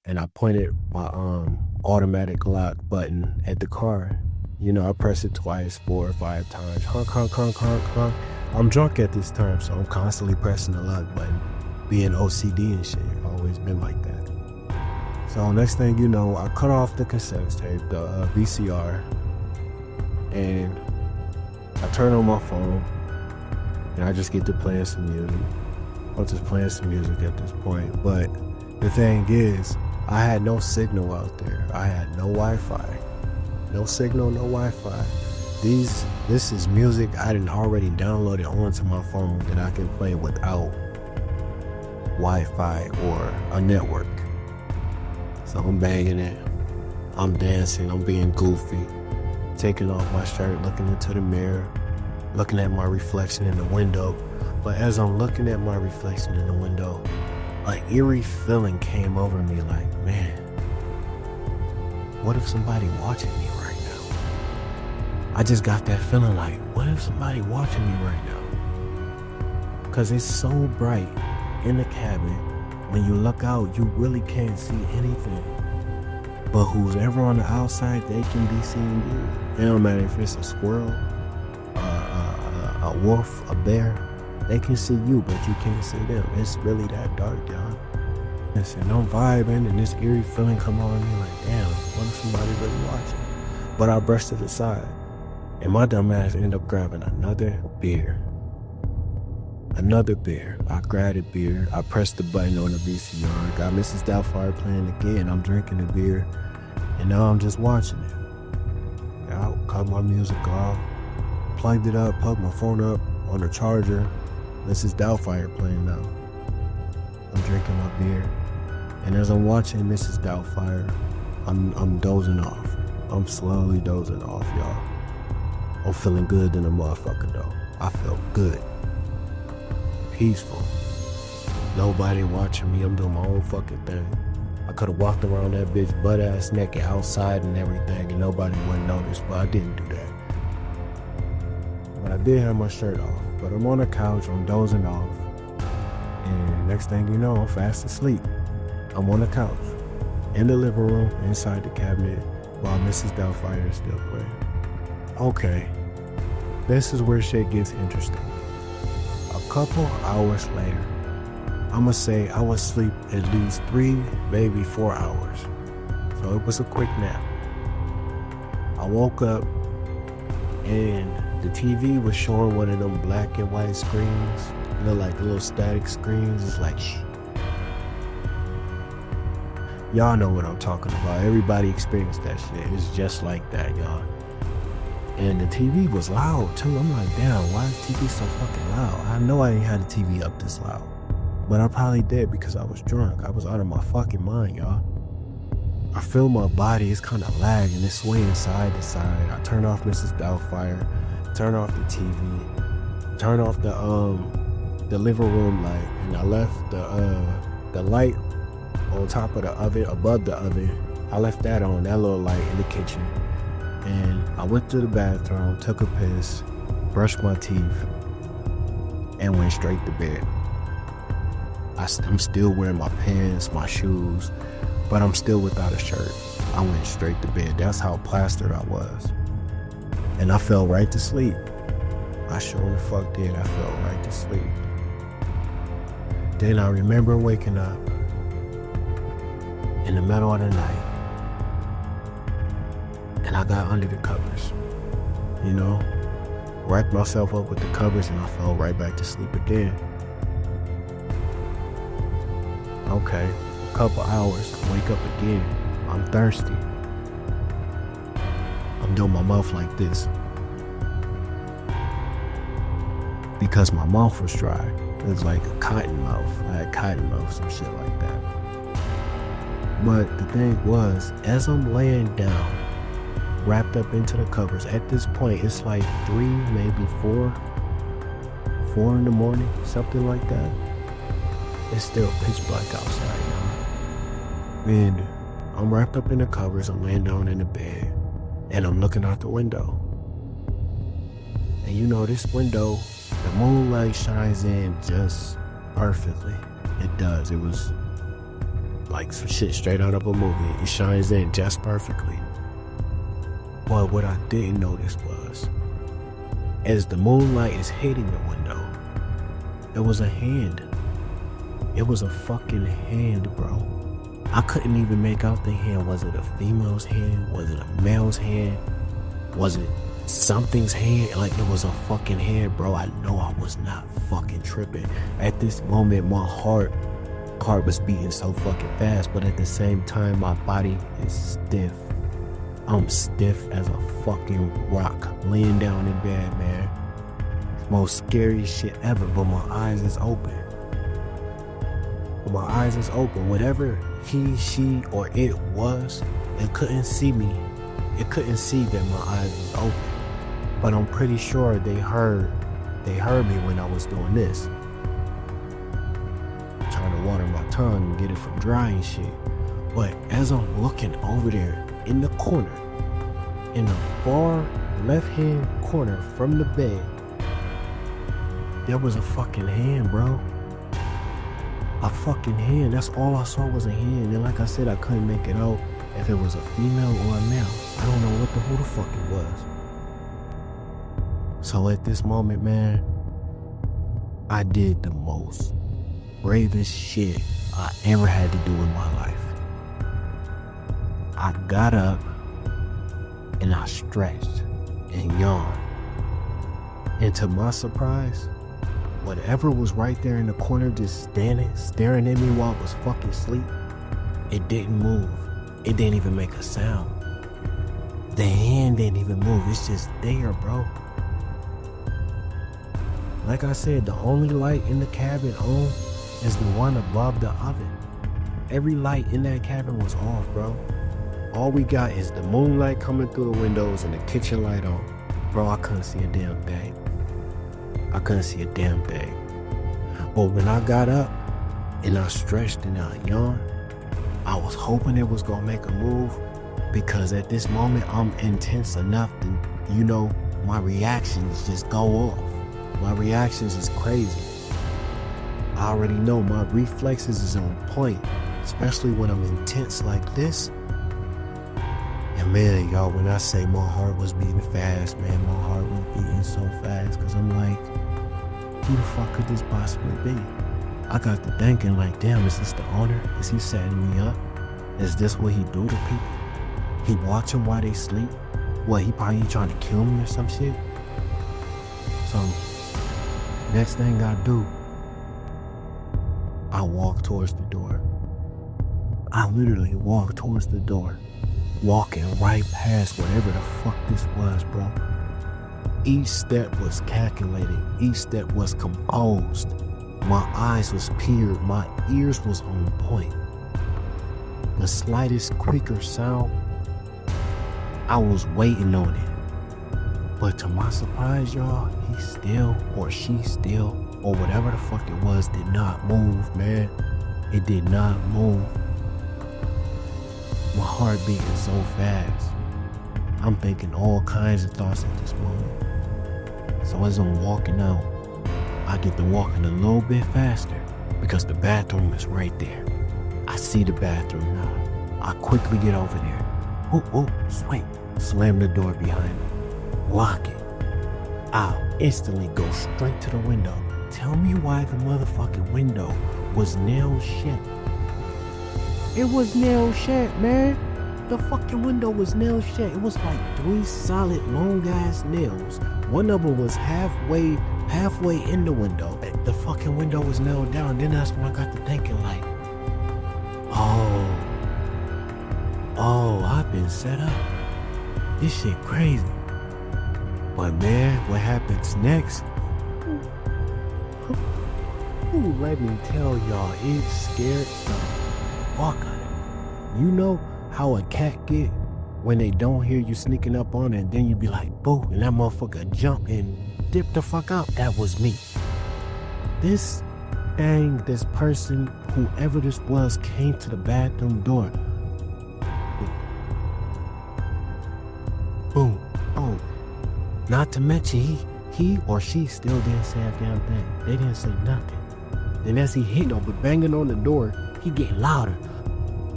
and I pointed my automatic lock button at the car. I press it twice, 4 or 5 times. Honk, honk, honk, honk, honk. I'm drunk at this time, so I'm constantly pressing the lock button, being OCD and shit. Always been like that. So next thing you know, I cut off the cassette tape, the VCR, and I turn on my phone, and I just get to playing some music. I'm just playing some music at this point. But the thing is, I had no signal out there. I had no Wi-Fi. No signal, no Wi-Fi. This is music I didn't already downloaded onto my phone that I can play without Wi-Fi or a network. So I'm banging it. I'm dancing. I'm being goofy. Taking off my shirt, looking into the mirror, looking at my reflection in the window. But as I'm looking at my reflection in the window, an eerie feeling came over me like, man, what if somebody watching me right now? I just got that feeling like, what if somebody watching me right now? Because it's so bright in the cabin. When you look out, you really can't see anything. But who's ever on the outside, they can be seeing you. It don't matter if it's a squirrel, a wolf, a bear. They can see you, but you can't see them. It's really that dark, y'all. Listen, I'm vibing, and this eerie feeling come on me like, damn, what if somebody really watching? But I brushed it aside, and my dumb ass ended up grabbing another beer. I grabbed a beer. I pressed the button on the VCR. Got Mrs. Doubtfire playing again. I'm drinking the beer, and now I'm just watching it. I cut my music off, plugged it up, plugged my phone up on the charger. Mrs. Doubtfire playing now. I'm drinking my beer, and as I'm watching Mrs. Doubtfire, I'm dozing off. I'm slowly dozing off, y'all. I'm feeling good than a motherfucker though. I felt good. Peaceful. Nobody watching me. I'm doing my own fucking thing. I could have walked around that bitch butt ass naked outside and everything, and nobody wouldn't notice, but I didn't do that. But I did have my shirt off. But I'm on the couch, I'm dozing off, and next thing you know, I'm fast asleep. I'm on the couch, in the living room, inside the cabinet, while Mrs. Doubtfire is still playing. Okay, this is where shit gets interesting. A couple hours later, I'ma say I was asleep at least 3, maybe 4 hours. So it was a quick nap. I woke up, and the TV was showing one of them black and white screens, like little static screens. It's like, shh. Y'all know what I'm talking about. Everybody experienced that shit. It's just like that, y'all. And the TV was loud too. I'm like, damn, why is TV so fucking loud? I know I ain't had the TV up this loud, but I probably did because I was drunk. I was out of my fucking mind, y'all. I feel my body, it's kind of lagging, it's swaying side to side. I turn off Mrs. Doubtfire, turn off the TV, turn off the living room light, and I left the light on top of the oven, above the oven. I left that on, that little light in the kitchen. And I went to the bathroom, took a piss, brushed my teeth, and went straight to bed. I'm still wearing my pants, my shoes, but I'm still without a shirt. I went straight to bed. That's how plastered I was. And I fell right to sleep. I sure the fuck did. I fell right to sleep. Then I remember waking up in the middle of the night, and I got under the covers, wrapped myself up with the covers, and I fell right back to sleep again. Okay, a couple hours, I wake up again. I'm thirsty. I'm doing my mouth like this because my mouth was dry. It was like a cotton mouth. I had cotton mouth, some shit like that. But the thing was, as I'm laying down, wrapped up into the covers, at this point, it's like 3, maybe 4 in the morning, something like that. It's still pitch black outside now. And I'm wrapped up in the covers, I'm laying down in the bed, and I'm looking out the window. And this window, the moonlight shines in just perfectly. It does. It was like some shit straight out of a movie. It shines in just perfectly. But what I didn't notice was, as the moonlight is hitting the window, there was a hand. It was a fucking hand, bro. I couldn't even make out the hand. Was it a female's hand? Was it a male's hand? Was it something's hand? Like, it was a fucking hand, bro. I know I was not fucking tripping. At this moment, my heart was beating so fucking fast, but at the same time, my body is stiff. I'm stiff as a fucking rock, laying down in bed, man. Most scary shit ever, but my eyes is open. My eyes is open. Whatever he, she, or it was, it couldn't see me. It couldn't see that my eyes was open. But I'm pretty sure they heard me when I was doing this. I'm trying to water my tongue and get it from drying shit. But as I'm looking over there in the corner, in the far left-hand corner from the bed, there was a fucking hand, bro. A fucking hand. That's all I saw was a hand. And like I said, I couldn't make it out if it was a female or a male. I don't know who the fuck it was. So at this moment, man, I did the most bravest shit I ever had to do in my life. I got up and I stretched and yawned. And to my surprise, whatever was right there in the corner just staring at me while I was fucking asleep, it didn't move. It didn't even make a sound. The hand didn't even move. It's just there, bro. Like I said, the only light in the cabin on is the one above the oven. Every light in that cabin was off, bro. All we got is the moonlight coming through the windows and the kitchen light on. Bro, I couldn't see a damn thing. I couldn't see a damn thing. But when I got up and I stretched and I yawned, I was hoping it was gonna make a move, because at this moment I'm intense enough to, my reactions just go off. My reactions is crazy. I already know my reflexes is on point, especially when I'm intense like this. And man, y'all, when I say my heart was beating fast, man, my heart was beating so fast, because I'm like, who the fuck could this possibly be? I got to thinking like, damn, is this the owner? Is he setting me up? Is this what he do to people? He watch them while they sleep? What, he probably trying to kill me or some shit? So, next thing I do, I walk towards the door. I literally walk towards the door, walking right past whatever the fuck this was, bro. Each step was calculated. Each step was composed. My eyes was peeled. My ears was on point. The slightest creaker sound, I was waiting on it. But to my surprise, y'all, he still, or she still, or whatever the fuck it was, did not move, man. It did not move. My heart beating so fast. I'm thinking all kinds of thoughts at this moment. So as I'm walking out, I get to walking a little bit faster because the bathroom is right there. I see the bathroom now. I quickly get over there. Wait. Slam the door behind me. Lock it. I'll instantly go straight to the window. Tell me why the motherfucking window was nailed shut. It was nailed shut, man. The fucking window was nailed shut. It was like 3 solid long ass nails. One of them was halfway in the window. The fucking window was nailed down. Then that's when I got to thinking like, I've been set up. This shit crazy. But man, what happens next? Let me tell y'all, it scared the fuck out of me. You know how a cat get when they don't hear you sneaking up on it, and then you be like, boo, and that motherfucker jump and dip the fuck out? That was me. This person, whoever this was, came to the bathroom door. Boom, boom. Not to mention, he or she still didn't say a damn thing. They didn't say nothing. Then as he hit on, but banging on the door, he get louder.